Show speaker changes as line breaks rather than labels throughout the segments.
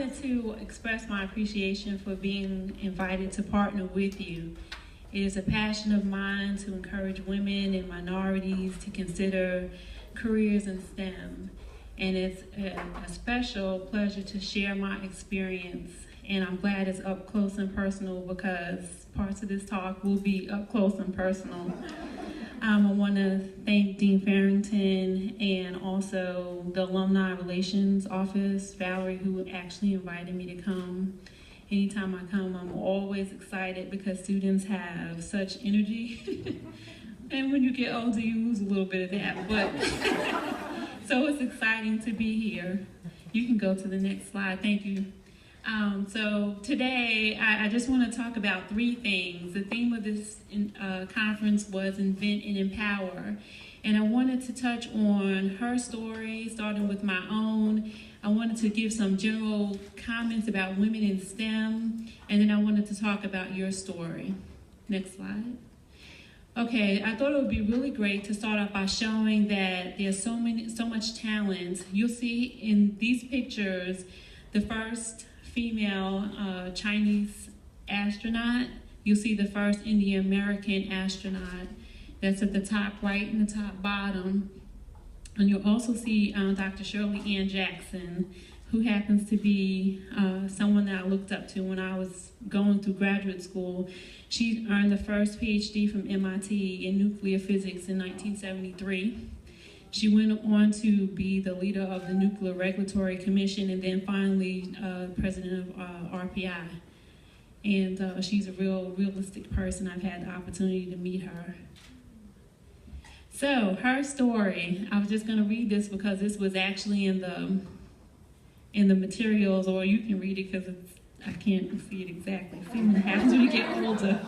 wanted to express my appreciation for being invited to partner with you. It is a passion of mine to encourage women and minorities to consider careers in STEM. And it's a special pleasure to share my experience. And I'm glad it's up close and personal because parts of this talk will be up close and personal. I want to thank Dean Farrington and also the Alumni Relations Office, Valerie, who actually invited me to come. Anytime I come, I'm always excited because students have such energy. And when you get older, you lose a little bit of that. But so it's exciting to be here. You can go to the next slide. Thank you. So today, I just want to talk about three things. The theme of this conference was Invent and Empower. And I wanted to touch on her story, starting with my own. I wanted to give some general comments about women in STEM, and then I wanted to talk about your story. Next slide. Okay, I thought it would be really great to start off by showing that there's so much talent. You'll see in these pictures the first female Chinese astronaut. You'll see the first Indian American astronaut. That's at the top right and the top bottom. And you'll also see Dr. Shirley Ann Jackson, who happens to be someone that I looked up to when I was going through graduate school. She earned the first PhD from MIT in nuclear physics in 1973. She went on to be the leader of the Nuclear Regulatory Commission and then finally president of RPI. And she's a realistic person. I've had the opportunity to meet her. So her story, I was just going to read this because this was actually in the materials, or you can read it because I can't see it exactly. See what happens when you get older.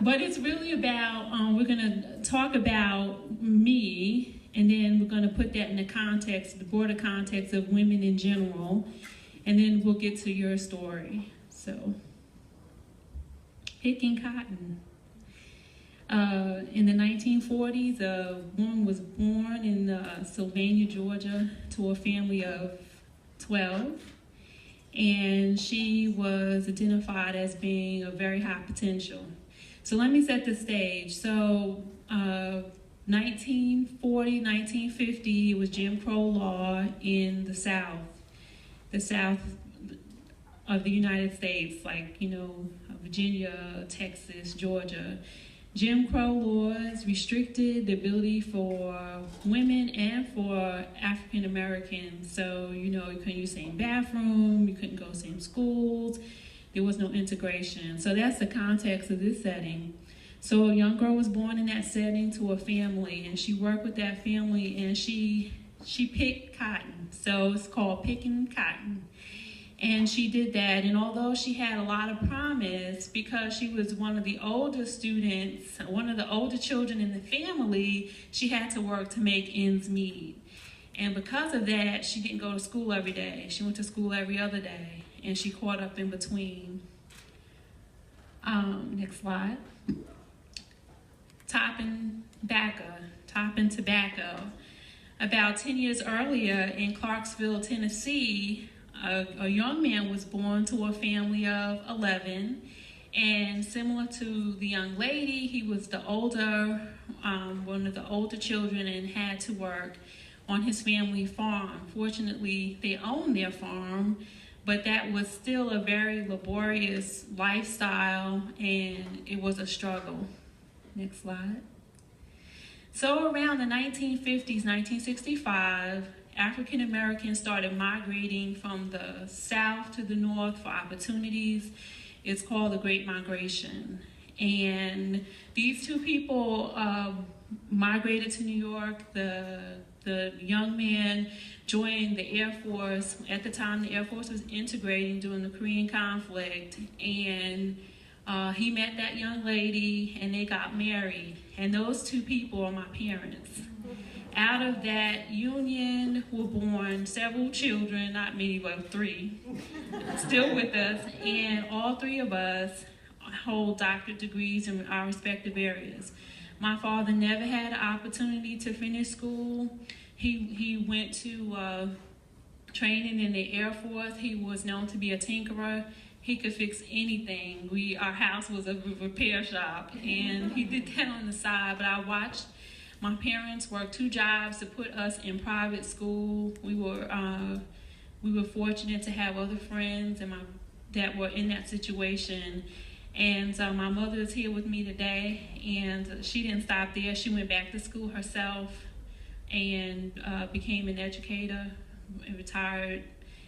But it's really about, we're going to talk about me, and then we're going to put that in the context, the broader context of women in general, and then we'll get to your story. So, picking cotton. In the 1940s, a woman was born in Sylvania, Georgia, to a family of 12, and she was identified as being a very high potential. So let me set the stage. So 1940, 1950, it was Jim Crow law in the South of the United States, like, Virginia, Texas, Georgia. Jim Crow laws restricted the ability for women and for African Americans. So, you couldn't use the same bathroom, you couldn't go to the same schools, there was no integration. So that's the context of this setting. So a young girl was born in that setting to a family, and she worked with that family, and she picked cotton. So it's called picking cotton. And she did that, and although she had a lot of promise, because she was one of the older students, one of the older children in the family, she had to work to make ends meet. And because of that, she didn't go to school every day. She went to school every other day, and she caught up in between. Next slide. Topping tobacco. About 10 years earlier in Clarksville, Tennessee, a young man was born to a family of 11, and similar to the young lady, he was the older, one of the older children, and had to work on his family farm. Fortunately, they owned their farm, but that was still a very laborious lifestyle, and it was a struggle. Next slide. So around the 1950s, 1965, African Americans started migrating from the South to the North for opportunities. It's called the Great Migration. And these two people migrated to New York. The young man joined the Air Force. At the time, the Air Force was integrating during the Korean conflict. And he met that young lady, and they got married. And those two people are my parents. Out of that union were born several children, not many, but 3, still with us. And all 3 of us hold doctorate degrees in our respective areas. My father never had an opportunity to finish school. He went to training in the Air Force. He was known to be a tinkerer. He could fix anything. Our house was a repair shop, and he did that on the side. But I watched my parents work 2 jobs to put us in private school. We were fortunate to have other friends that were in that situation. And my mother is here with me today, and she didn't stop there. She went back to school herself and became an educator and retired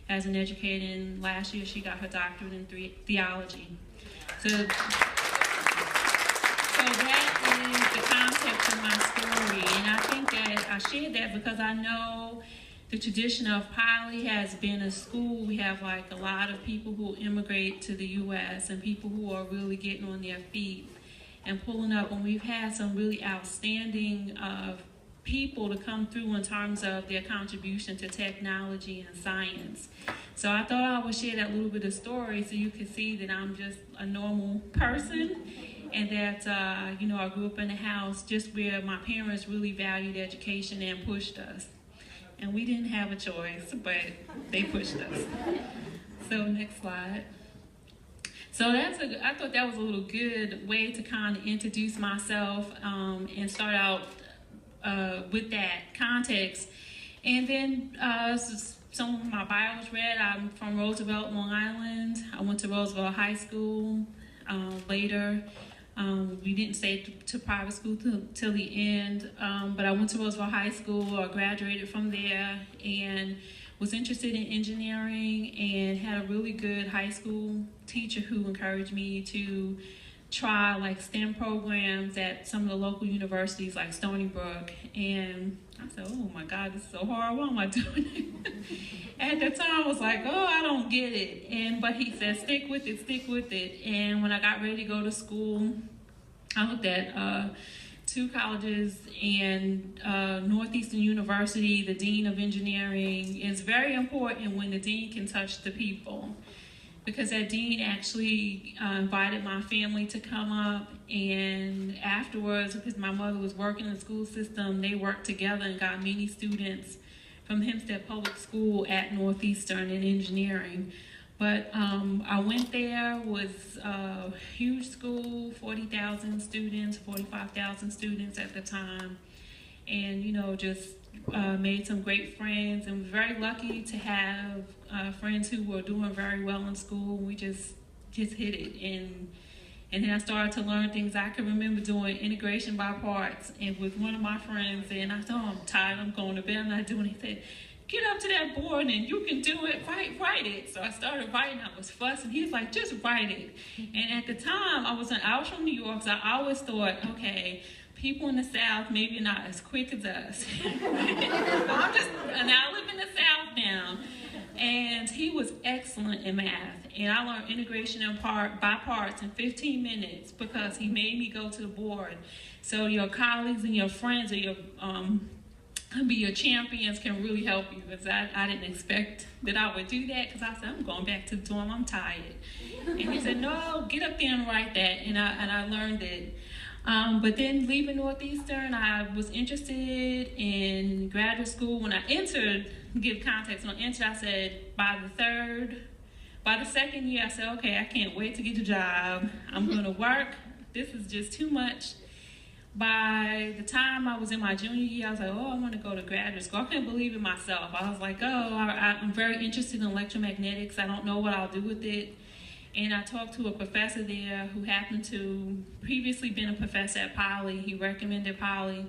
as an educator. And last year she got her doctorate in theology. So that is the context of my story. And I think that I shared that because I know the tradition of Poly has been a school. We have like a lot of people who immigrate to the U.S. and people who are really getting on their feet and pulling up. And we've had some really outstanding people to come through in terms of their contribution to technology and science. So I thought I would share that little bit of story so you can see that I'm just a normal person, and that I grew up in a house just where my parents really valued education and pushed us. And we didn't have a choice, but they pushed us. So next slide. So I thought that was a little good way to kind of introduce myself and start out with that context. And then some of my bio was read. I'm from Roosevelt, Long Island. I went to Roosevelt High School. Later, we didn't stay to private school till the end, but I went to Roosevelt High School. I graduated from there and was interested in engineering, and had a really good high school teacher who encouraged me to try like STEM programs at some of the local universities like Stony Brook. And I said, oh my God, this is so hard, why am I doing it? At the time I was like, oh, I don't get it. But he said, stick with it. And when I got ready to go to school, I looked at 2 colleges, and Northeastern University, the Dean of Engineering, is very important when the dean can touch the people. Because that dean actually invited my family to come up, and afterwards, because my mother was working in the school system, they worked together and got many students from Hempstead Public School at Northeastern in engineering. But I went there, was a huge school, 40,000 students, 45,000 students at the time, and just made some great friends, and was very lucky to have friends who were doing very well in school. We just hit it, and then I started to learn things. I can remember doing integration by parts, and with one of my friends, and I thought, I'm tired, I'm going to bed, I'm not doing it. He said, get up to that board and you can do it, write it. So I started writing, I was fussing. He was like, just write it. And at the time, I was from New York, so I always thought, okay, people in the South maybe not as quick as us. And I live in the South now. And he was excellent in math. And I learned integration by parts in 15 minutes because he made me go to the board. So your colleagues and your friends or your champions can really help you, because I didn't expect that I would do that, because I said, I'm going back to the dorm, I'm tired. And he said, no, get up there and write that, and I learned it. But then leaving Northeastern, I was interested in graduate school. When I entered, give context, when I entered, I said, by the second year, I said, okay, I can't wait to get a job. I'm gonna work, this is just too much. By the time I was in my junior year, I was like, oh, I want to go to graduate school. I couldn't believe it myself. I was like, oh, I'm very interested in electromagnetics. I don't know what I'll do with it. And I talked to a professor there who happened to previously been a professor at Poly. He recommended Poly,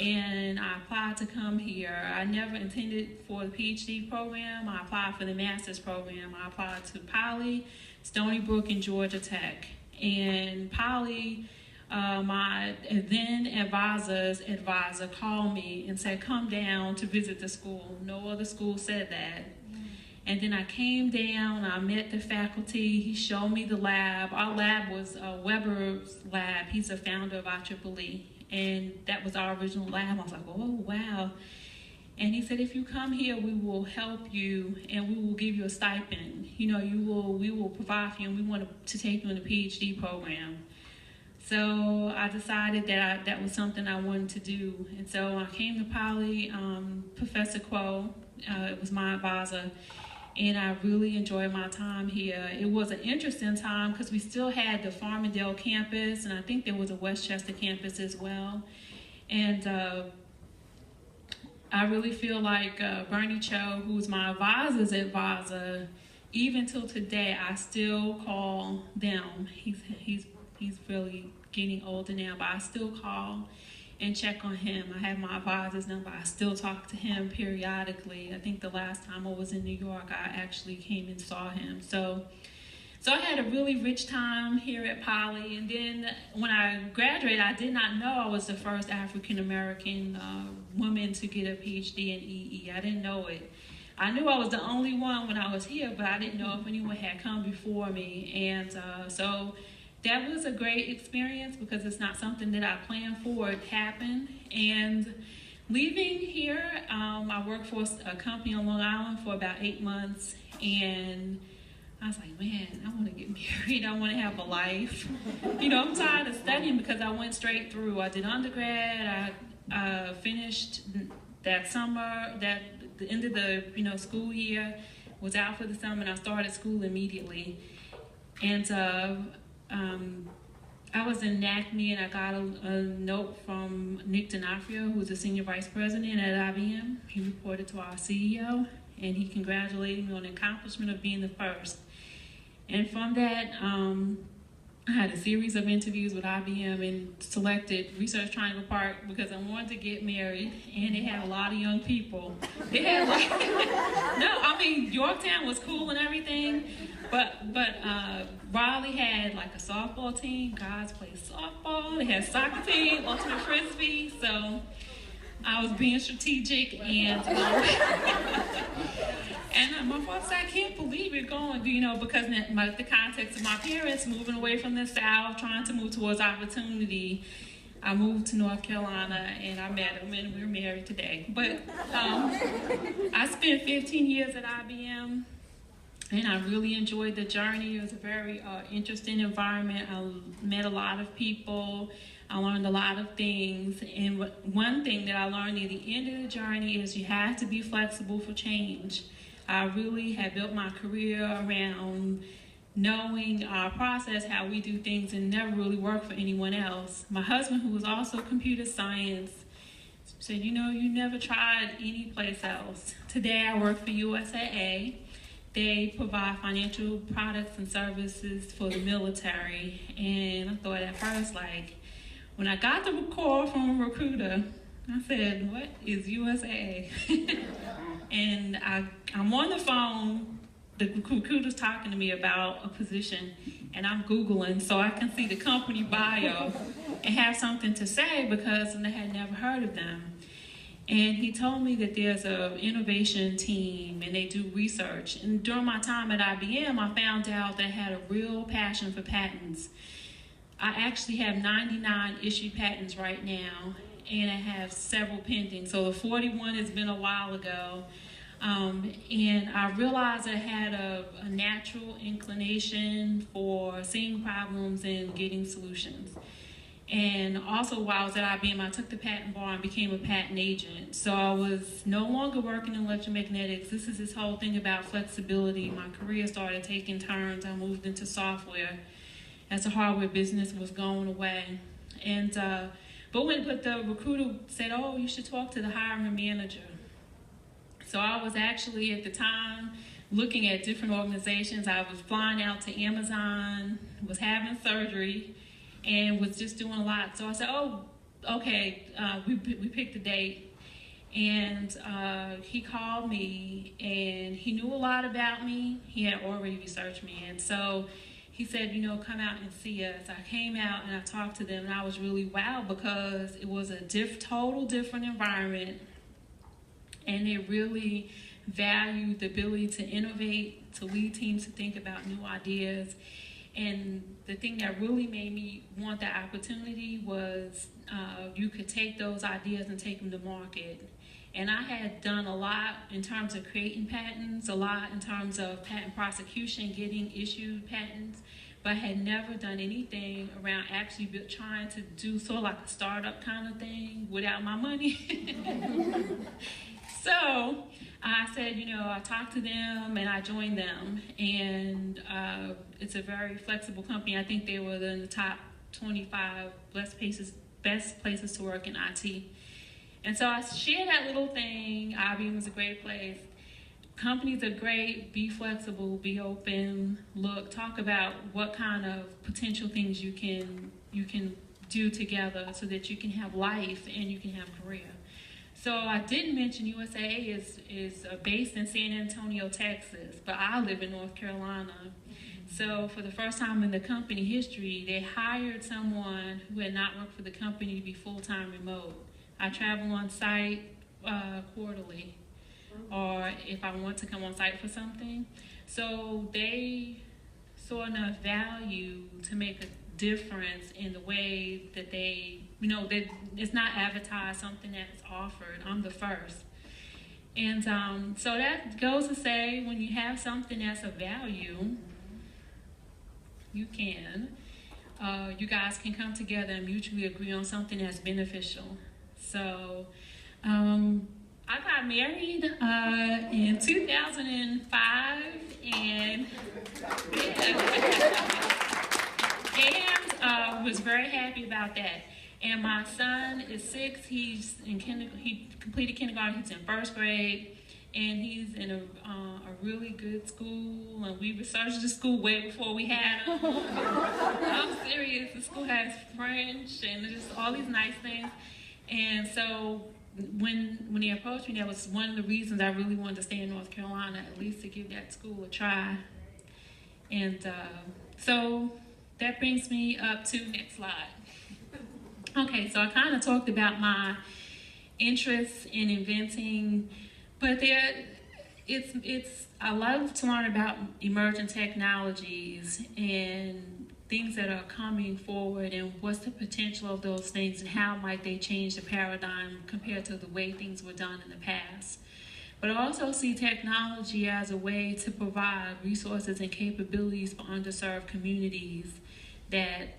and I applied to come here. I never intended for the PhD program. I applied for the master's program. I applied to Poly, Stony Brook, and Georgia Tech. And Poly, my then advisor's advisor called me and said, come down to visit the school. No other school said that. And then I came down, I met the faculty, he showed me the lab. Our lab was Weber's lab. He's the founder of IEEE, and that was our original lab. I was like, oh, wow. And he said, if you come here, we will help you and we will give you a stipend. We will provide for you, and we want to take you in the PhD program. So I decided that that was something I wanted to do. And so I came to Poly. Professor Quo It was my advisor. And I really enjoyed my time here. It was an interesting time because we still had the Farmingdale campus, and I think there was a Westchester campus as well. And I really feel like Bernie Cho, who was my advisor's advisor, even till today, I still call them. He's really getting older now, but I still call and check on him. I have my advisor's number. I still talk to him periodically. I think the last time I was in New York, I actually came and saw him. So I had a really rich time here at Poly. And then when I graduated, I did not know I was the first African-American woman to get a PhD in EE. I didn't know it. I knew I was the only one when I was here, but I didn't know if anyone had come before me. And so that was a great experience because it's not something that I planned for. It happened. And leaving here, I worked for a company on Long Island for about 8 months. And I was like, man, I want to get married. I want to have a life. I'm tired of studying because I went straight through. I did undergrad. I finished that summer, the end of the school year, was out for the summer, and I started school immediately. And I was in NACME, and I got a note from Nick D'Onofrio, who was the senior vice president at IBM. He reported to our CEO, and he congratulated me on the accomplishment of being the first. And from that, I had a series of interviews with IBM and selected Research Triangle Park because I wanted to get married, and it had a lot of young people. They had Yorktown was cool and everything, but Raleigh had like a softball team. Guys played softball. They had a soccer team, ultimate frisbee. So I was being strategic, and and my father said, I can't believe you're going, because in the context of my parents moving away from the South, trying to move towards opportunity, I moved to North Carolina, and I met him, and we're married today. But I spent 15 years at IBM, and I really enjoyed the journey. It was a very interesting environment. I met a lot of people. I learned a lot of things. And one thing that I learned near the end of the journey is you have to be flexible for change. I really had built my career around knowing our process, how we do things, and never really worked for anyone else. My husband, who was also computer science, said, you never tried any place else. Today I work for USAA. They provide financial products and services for the military. And I thought at first, when I got the call from a recruiter, I said, what is USAA? And I'm on the phone, the recruiter's talking to me about a position, and I'm Googling so I can see the company bio and have something to say because I had never heard of them. And he told me that there's an innovation team and they do research. And during my time at IBM, I found out that I had a real passion for patents. I actually have 99 issued patents right now, and I have several pending. So the 41 has been a while ago. And I realized I had a natural inclination for seeing problems and getting solutions. And also while I was at IBM, I took the patent bar and became a patent agent. So I was no longer working in electromagnetics. This is this whole thing about flexibility. My career started taking turns. I moved into software as the hardware business was going away. And but the recruiter said, oh, you should talk to the hiring manager. So I was actually at the time looking at different organizations. I was flying out to Amazon, was having surgery, and was just doing a lot. So I said, oh, okay, we picked a date. And he called me, and he knew a lot about me. He had already researched me. And so he said, come out and see us. I came out and I talked to them, and I was really wowed because it was a total different environment. And they really valued the ability to innovate, to lead teams to think about new ideas. And the thing that really made me want that opportunity was you could take those ideas and take them to market. And I had done a lot in terms of creating patents, a lot in terms of patent prosecution, getting issued patents, but I had never done anything around actually trying to do sort of like a startup kind of thing without my money. So I said, you know, I talked to them and I joined them, and it's a very flexible company. I think they were in the top 25 best places to work in IT. And so I shared that little thing. IBM was a great place. Companies are great. Be flexible, be open, look, talk about what kind of potential things you can do together so that you can have life and you can have a career. So I didn't mention USAA is based in San Antonio, Texas, but I live in North Carolina. So for the first time in the company history, they hired someone who had not worked for the company to be full-time remote. I travel on site quarterly, or if I want to come on site for something. So they saw enough value to make a difference in the way that they, you know, that it's not advertised, something that's offered. I'm the first. And so that goes to say, when you have something that's of value, you guys can come together and mutually agree on something that's beneficial. So I got married in 2005, and was very happy about that. And my son is 6. He's in he completed kindergarten. He's in 1st grade, and he's in a really good school. And we researched the school way before we had him. I'm serious. The school has French and just all these nice things. And so when they approached me, that was one of the reasons I really wanted to stay in North Carolina, at least to give that school a try. And so that brings me up to next slide. Okay, so I kind of talked about my interest in inventing, but I love to learn about emerging technologies and things that are coming forward, and what's the potential of those things, and how might they change the paradigm compared to the way things were done in the past. But I also see technology as a way to provide resources and capabilities for underserved communities, that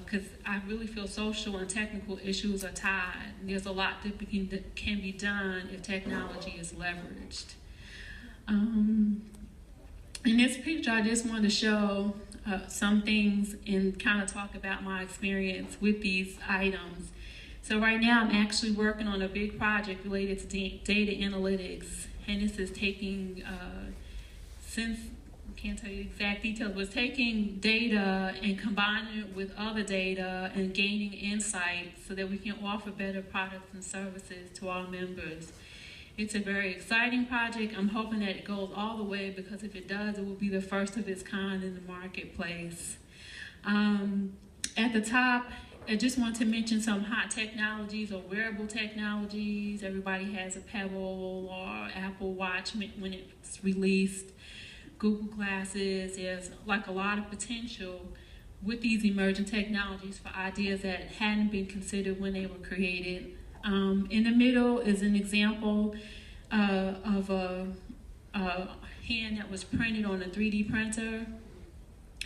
because I really feel social and technical issues are tied. There's a lot that can be done if technology is leveraged. In this picture, I just wanted to show some things and kind of talk about my experience with these items. So right now, I'm actually working on a big project related to data analytics, and this is taking, can't tell you exact details, but taking data and combining it with other data and gaining insights so that we can offer better products and services to our members. It's a very exciting project. I'm hoping that it goes all the way, because if it does, it will be the first of its kind in the marketplace. At the top, I just want to mention some hot technologies or wearable technologies. Everybody has a Pebble or Apple Watch when it's released. Google Glasses. There's like a lot of potential with these emerging technologies for ideas that hadn't been considered when they were created. In the middle is an example of a hand that was printed on a 3D printer,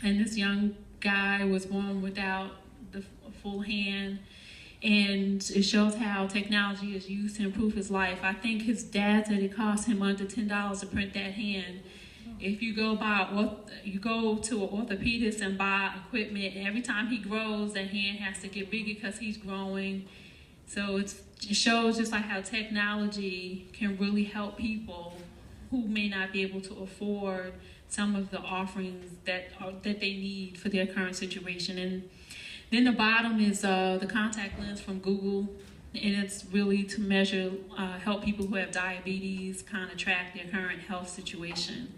and this young guy was born without the full hand, and it shows how technology is used to improve his life. I think his dad said it cost him under $10 to print that hand. If you go to an orthopedist and buy equipment, and every time he grows, that hand has to get bigger because he's growing. So it shows just like how technology can really help people who may not be able to afford some of the offerings that they need for their current situation. And then the bottom is the contact lens from Google, and it's really to measure, help people who have diabetes kind of track their current health situation.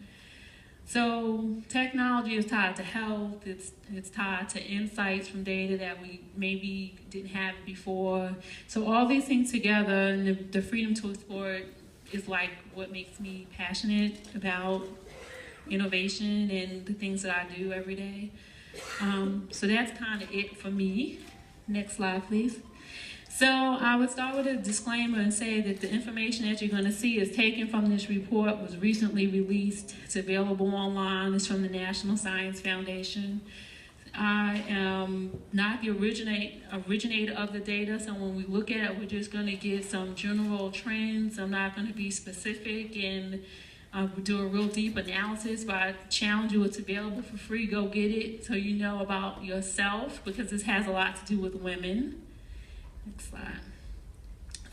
So technology is tied to health, it's tied to insights from data that we maybe didn't have before. So all these things together, and the freedom to explore is like what makes me passionate about innovation and the things that I do every day. So that's kind of it for me. Next slide, please. So I would start with a disclaimer and say that the information that you're going to see is taken from this report, was recently released. It's available online. It's from the National Science Foundation. I am not the originator of the data, so when we look at it, we're just going to get some general trends. I'm not going to be specific and do a real deep analysis, but I challenge you, it's available for free. Go get it so you know about yourself, because this has a lot to do with women. Next slide.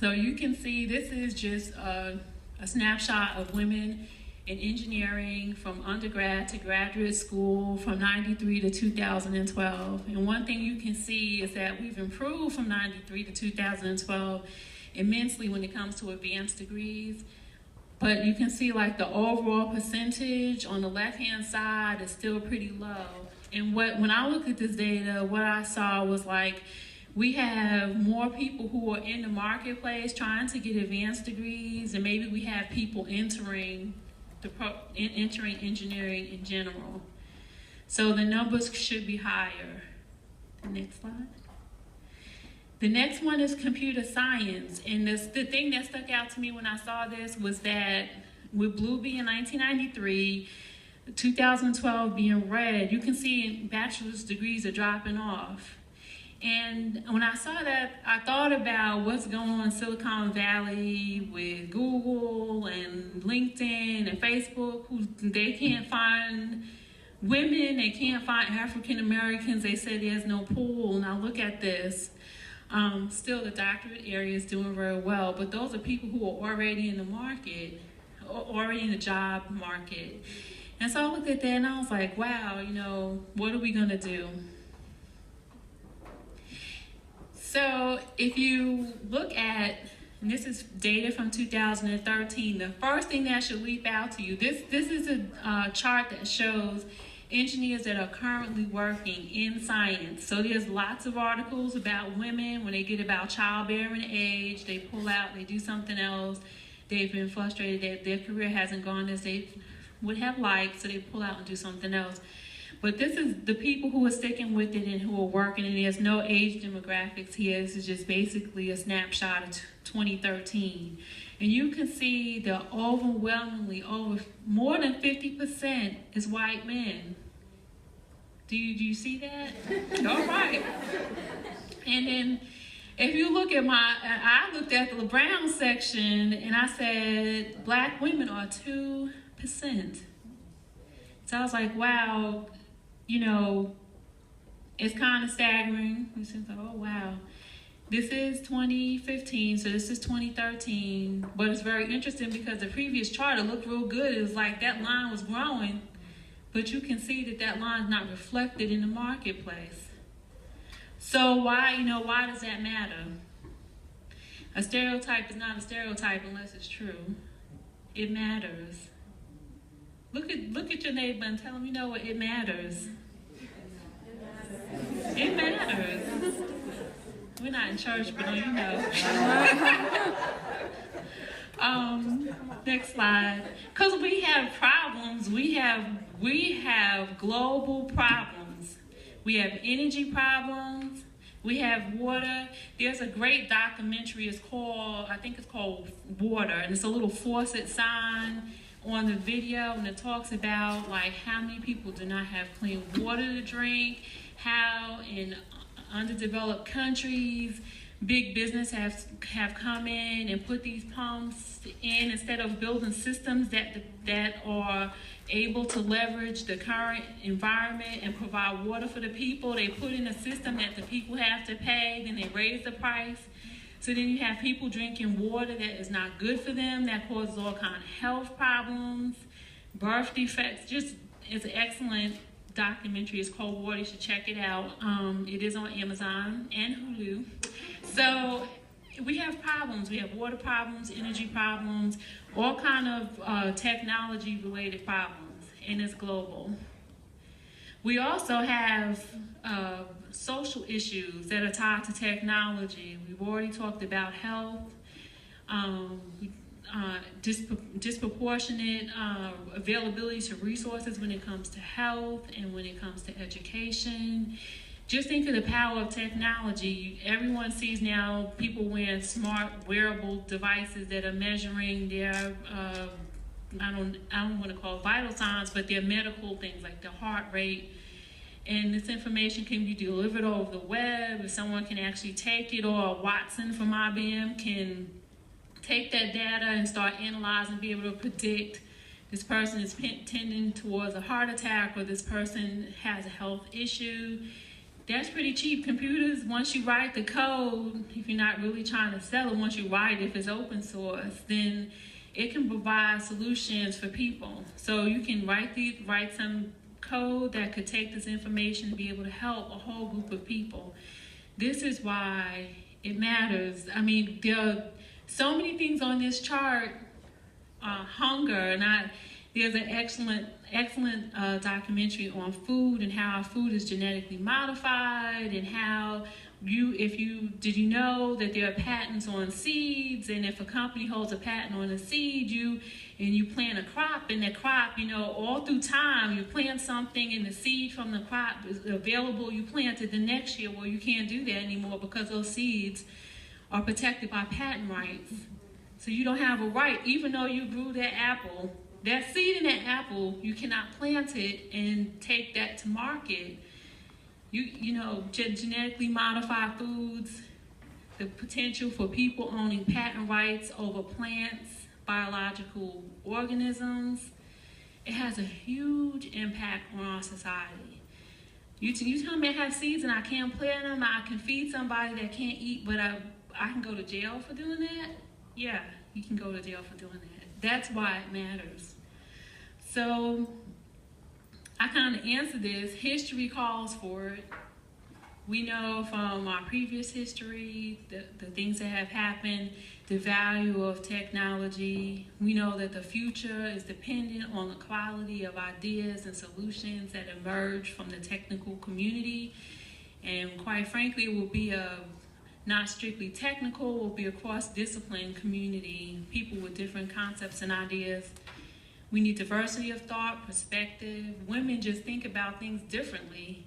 So you can see this is just a snapshot of women in engineering from undergrad to graduate school from 93 to 2012. And one thing you can see is that we've improved from 93 to 2012 immensely when it comes to advanced degrees. But you can see like the overall percentage on the left-hand side is still pretty low. And when I looked at this data, what I saw was like, we have more people who are in the marketplace trying to get advanced degrees, and maybe we have people entering engineering in general. So the numbers should be higher. The next slide. The next one is computer science. And the thing that stuck out to me when I saw this was that with blue being 1993, 2012 being red, you can see bachelor's degrees are dropping off. And when I saw that, I thought about what's going on in Silicon Valley with Google and LinkedIn and Facebook, who they can't find women, they can't find African Americans, they say there's no pool. Now look at this. Still the doctorate area is doing very well, but those are people who are already in the market, already in the job market. And so I looked at that and I was like, wow, you know, what are we gonna do? So if you look at, and this is data from 2013, the first thing that should leap out to you, this is a chart that shows engineers that are currently working in science. So there's lots of articles about women. When they get about childbearing age, they pull out, they do something else. They've been frustrated that their career hasn't gone as they would have liked, so they pull out and do something else. But this is the people who are sticking with it and who are working, and there's no age demographics here. This is just basically a snapshot of 2013. And you can see the overwhelmingly, more than 50% is white men. Do you see that? All right. And then if you look at I looked at the brown section and I said, black women are 2%. So I was like, wow, you know, it's kind of staggering. It's just like, oh, wow. This is 2015, so this is 2013. But it's very interesting because the previous chart, it looked real good. It was like that line was growing, but you can see that that line is not reflected in the marketplace. So why does that matter? A stereotype is not a stereotype unless it's true. It matters. Look at your neighbor and tell them, you know what, it matters. It matters. We're not in church, but you know. Next slide. Because we have problems. We have global problems. We have energy problems. We have water. There's a great documentary. I think it's called Water, and it's a little faucet sign on the video, and it talks about like how many people do not have clean water to drink, how in underdeveloped countries big business have come in and put these pumps in instead of building systems that are able to leverage the current environment and provide water for the people. They put in a system that the people have to pay, then they raise the price. So then you have people drinking water that is not good for them, that causes all kind of health problems, birth defects. Just, it's an excellent documentary. It's called Water. You should check it out. It is on Amazon and Hulu. So we have problems. We have water problems, energy problems, all kind of technology-related problems, and it's global. We also have social issues that are tied to technology. We've already talked about health, disproportionate availability to resources when it comes to health and when it comes to education. Just think of the power of technology. Everyone sees now people wearing smart wearable devices that are measuring their, I don't want to call it vital signs, but their medical things like their heart rate and this information can be delivered over the web, if someone can actually take it, or Watson from IBM can take that data and start analyzing, be able to predict this person is tending towards a heart attack, or this person has a health issue. That's pretty cheap. Computers, once you write the code, if you're not really trying to sell it, once you write it, if it's open source, then it can provide solutions for people. So you can write some code that could take this information and be able to help a whole group of people. This is why it matters. I mean, there are so many things on this chart. Hunger, and there's an excellent documentary on food and how our food is genetically modified, and how did you know that there are patents on seeds, and if a company holds a patent on a seed, you plant a crop, and that crop, all through time, you plant something and the seed from the crop is available, you plant it the next year. Well, you can't do that anymore because those seeds are protected by patent rights. So you don't have a right, even though you grew that apple, that seed in that apple, you cannot plant it and take that to market. Genetically modified foods, the potential for people owning patent rights over plants, biological organisms, it has a huge impact on our society. You tell me I have seeds and I can't plant them, I can feed somebody that can't eat, but I can go to jail for doing that? Yeah, you can go to jail for doing that. That's why it matters. So I kind of answer this. History calls for it. We know from our previous history, the things that have happened, the value of technology. We know that the future is dependent on the quality of ideas and solutions that emerge from the technical community. And quite frankly, it will be not strictly technical, will be a cross-discipline community, people with different concepts and ideas. We need diversity of thought, perspective. Women just think about things differently.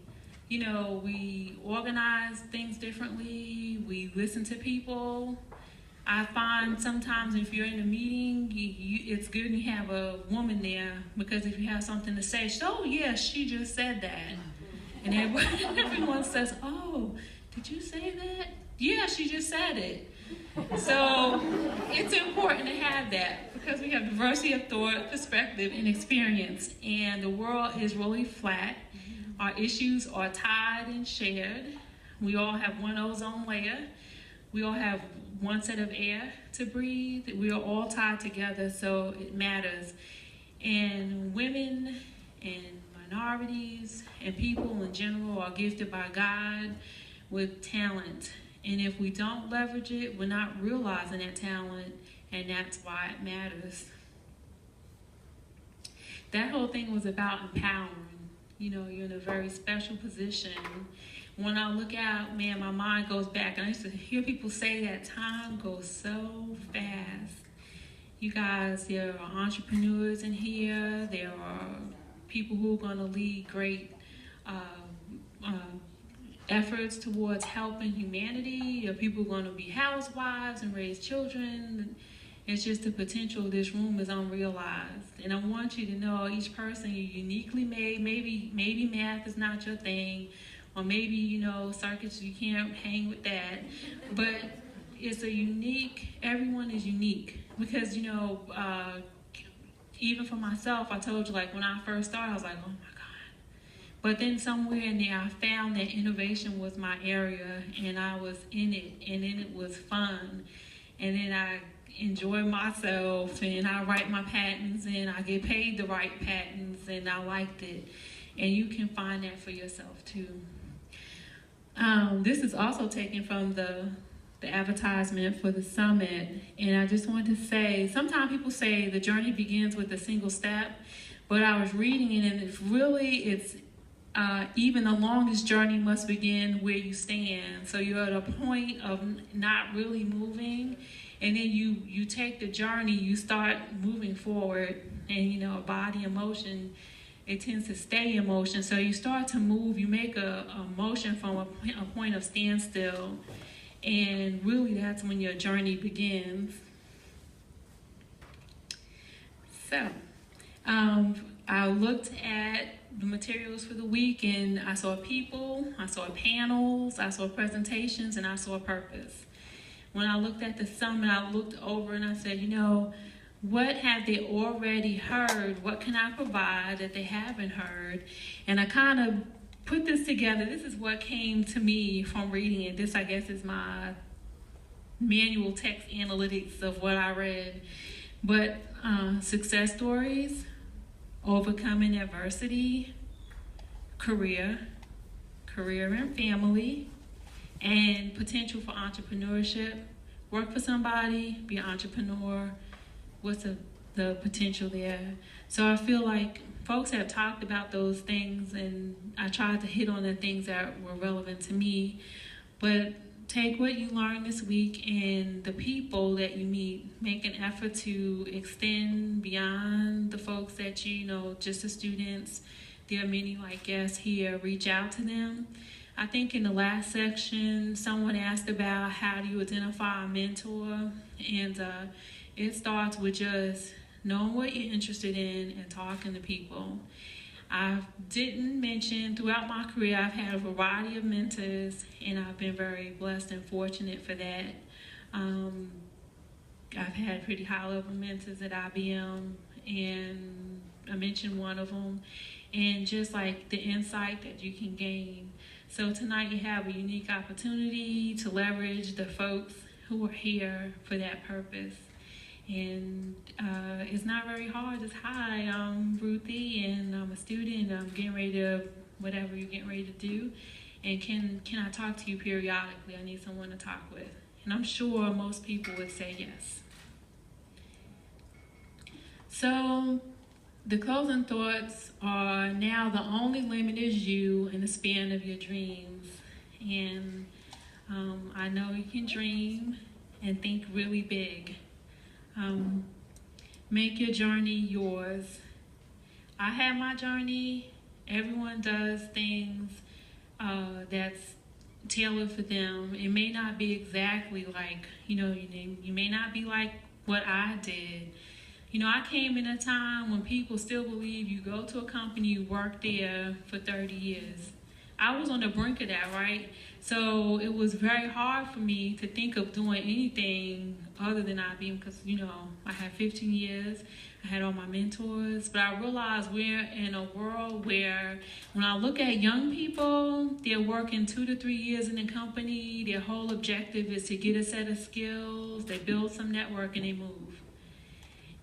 We organize things differently. We listen to people. I find sometimes if you're in a meeting, it's good to have a woman there, because if you have something to say, oh yeah, she just said that. And everyone says, oh, did you say that? Yeah, she just said it. So it's important to have that, because we have diversity of thought, perspective, and experience. And the world is really flat. Our issues are tied and shared. We all have one ozone layer. We all have one set of air to breathe. We are all tied together, so it matters. And women and minorities and people in general are gifted by God with talent. And if we don't leverage it, we're not realizing that talent, and that's why it matters. That whole thing was about empowering. You're in a very special position. When I look out, man, my mind goes back. And I used to hear people say that time goes so fast. You guys, there are entrepreneurs in here. There are people who are going to lead great efforts towards helping humanity. There are people who are going to be housewives and raise children. It's just the potential of this room is unrealized. And I want you to know each person you're uniquely made. Maybe math is not your thing, or maybe, circuits, you can't hang with that. But it's everyone is unique. Because, even for myself, I told you, when I first started, I was like, oh my God. But then somewhere in there, I found that innovation was my area, and I was in it, and then it was fun. And then I enjoy myself, and I write my patents, and I get paid to write patents, and I liked it. And you can find that for yourself too. This is also taken from the advertisement for the summit, and I just wanted to say, sometimes people say the journey begins with a single step, but I was reading it, and it's even the longest journey must begin where you stand. So you're at a point of not really moving, and then you take the journey, you start moving forward, and body and motion, it tends to stay in motion. So you start to move, you make a motion from a point of standstill, and really that's when your journey begins. So I looked at the materials for the week, and I saw people, I saw panels, I saw presentations, and I saw purpose. When I looked at the summit, I looked over and I said, you know, what have they already heard? What can I provide that they haven't heard? And I kind of put this together. This is what came to me from reading it. This, I guess, is my manual text analytics of what I read. But success stories, overcoming adversity, career and family, and potential for entrepreneurship. Work for somebody, be an entrepreneur. What's the potential there? So I feel like folks have talked about those things, and I tried to hit on the things that were relevant to me. But take what you learned this week and the people that you meet. Make an effort to extend beyond the folks that you know, just the students. There are many like guests here. Reach out to them. I think in the last section, someone asked about how do you identify a mentor, and it starts with just knowing what you're interested in and talking to people. I didn't mention throughout my career, I've had a variety of mentors, and I've been very blessed and fortunate for that. I've had pretty high-level mentors at IBM, and I mentioned one of them, and just like the insight that you can gain. So tonight you have a unique opportunity to leverage the folks who are here for that purpose. And it's not very hard. It's hi, I'm Ruthie, and I'm a student. I'm getting ready to, whatever you're getting ready to do. And can I talk to you periodically? I need someone to talk with. And I'm sure most people would say yes. So the closing thoughts are, now the only limit is you and the span of your dreams. And I know you can dream and think really big. Make your journey yours. I have my journey. Everyone does things that's tailored for them. It may not be exactly like, you may not be like what I did. I came in a time when people still believe you go to a company, you work there for 30 years. I was on the brink of that, right? So it was very hard for me to think of doing anything other than IBM because, I had 15 years, I had all my mentors, but I realized we're in a world where when I look at young people, they're working 2 to 3 years in a company, their whole objective is to get a set of skills, they build some network, and they move.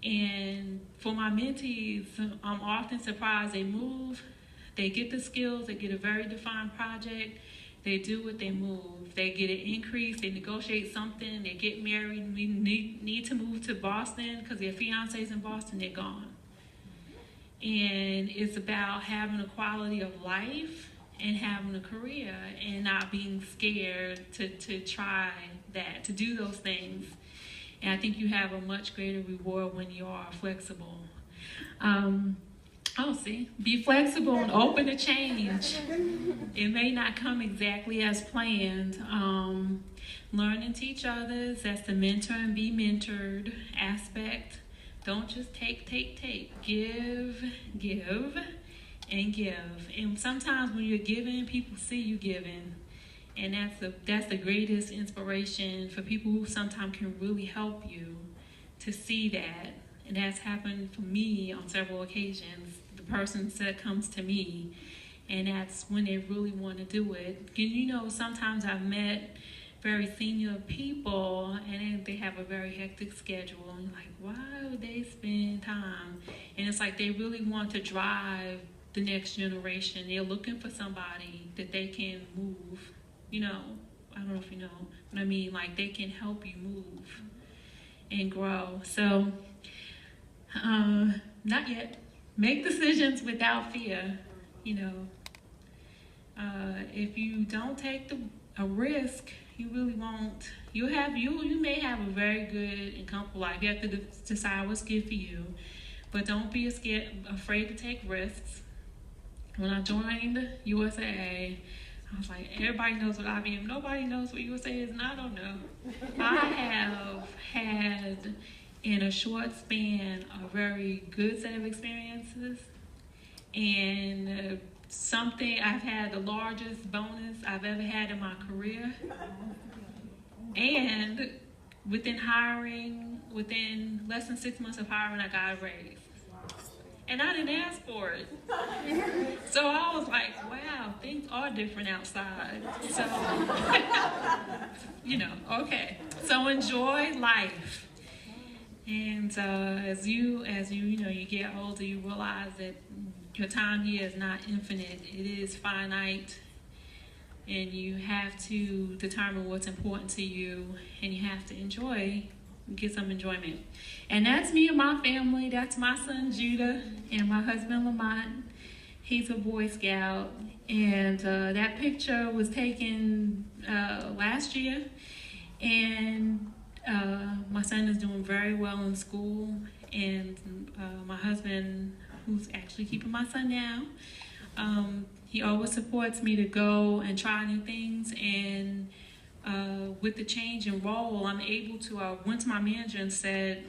And for my mentees, I'm often surprised they move, they get the skills, they get a very defined project, they do it, they move. They get an increase, they negotiate something, they get married, we need to move to Boston because their fiance's in Boston, they're gone. And it's about having a quality of life and having a career and not being scared to try that, to do those things. And I think you have a much greater reward when you are flexible. Be flexible and open to change. It may not come exactly as planned. Learn and teach others. That's the mentor and be mentored aspect. Don't just take. Give, and give. And sometimes when you're giving, people see you giving. And that's the greatest inspiration for people who sometimes can really help you to see that. And that's happened for me on several occasions. The person comes to me, and that's when they really want to do it. And sometimes I've met very senior people, and they have a very hectic schedule. And like, why would they spend time? And it's like they really want to drive the next generation. They're looking for somebody that they can move. I don't know if you know what I mean. Like, they can help you move and grow. So, not yet. Make decisions without fear. If you don't take a risk, you really won't. You may have a very good and comfortable life. You have to decide what's good for you, but don't be afraid to take risks. When I joined USAA, I was like, everybody knows what IBM. Nobody knows what USA is, and I don't know. I have had, in a short span, a very good set of experiences, and something, I've had the largest bonus I've ever had in my career. And within less than 6 months of hiring, I got a raise. And I didn't ask for it. So I was like, wow, things are different outside. So, okay. So enjoy life. And as you get older, you realize that your time here is not infinite. It is finite. And you have to determine what's important to you, and you have to get some enjoyment. And that's me and my family. That's my son Judah and my husband Lamont. He's a Boy Scout. And that picture was taken last year. And my son is doing very well in school. And my husband, who's actually keeping my son now, he always supports me to go and try new things. And with the change in role, I'm able to, I went to my manager and said,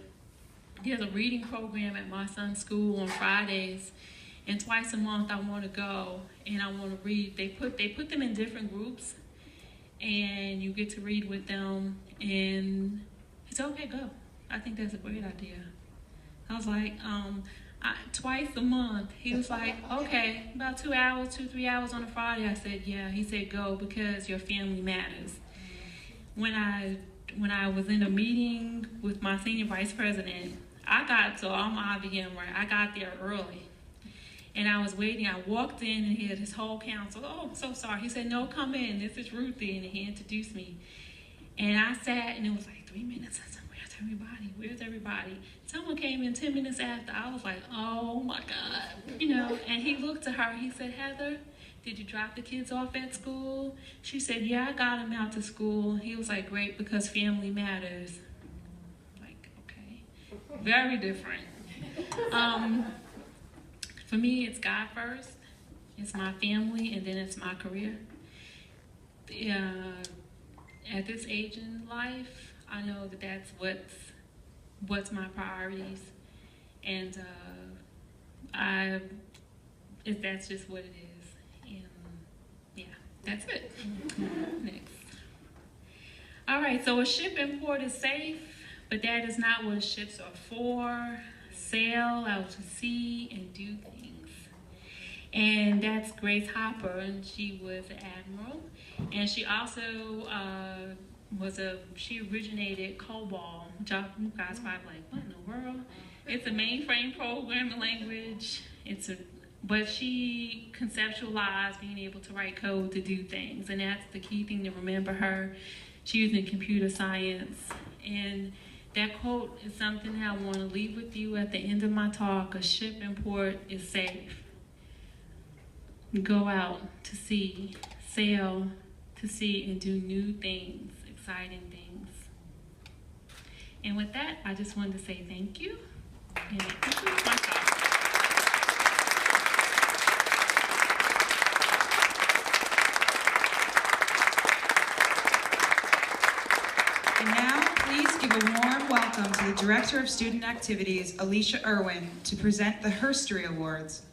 there's a reading program at my son's school on Fridays, and twice a month I want to go and I want to read. They put them in different groups, and you get to read with them, and he said, okay, go. I think that's a great idea. I was like, twice a month. He was like, okay, about 3 hours on a Friday. I said, yeah. He said, go, because your family matters. When I was in a meeting with my senior vice president, I'm IBM, right? I got there early. And I was waiting. I walked in, and he had his whole council. Oh, I'm so sorry. He said, no, come in. This is Ruthie. And he introduced me. And I sat, and it was like 3 minutes. I said, where's everybody? Someone came in 10 minutes after. I was like, oh my God, and he looked at her. He said, Heather, did you drop the kids off at school? She said, yeah, I got them out to school. He was like, great, because family matters. Like, okay, very different. For me, it's God first. It's my family, and then it's my career. At this age in life, I know that that's what's my priorities, and that's just what it is. And yeah, that's it. Next. All right, so a ship in port is safe, but that is not what ships are for. Sail out to sea and do things. And that's Grace Hopper, and she was an admiral, and she also she originated COBOL, which you guys probably like, what in the world? It's a mainframe programming language. But she conceptualized being able to write code to do things, and that's the key thing to remember her. She was in computer science, and that quote is something that I want to leave with you at the end of my talk. A ship in port is safe. Go out to sea, sail to sea, and do new things, exciting things. And with that, I just wanted to say thank you, and that concludes my talk.
And now, please give a warm welcome to the Director of Student Activities, Alicia Irwin, to present the Herstory Awards.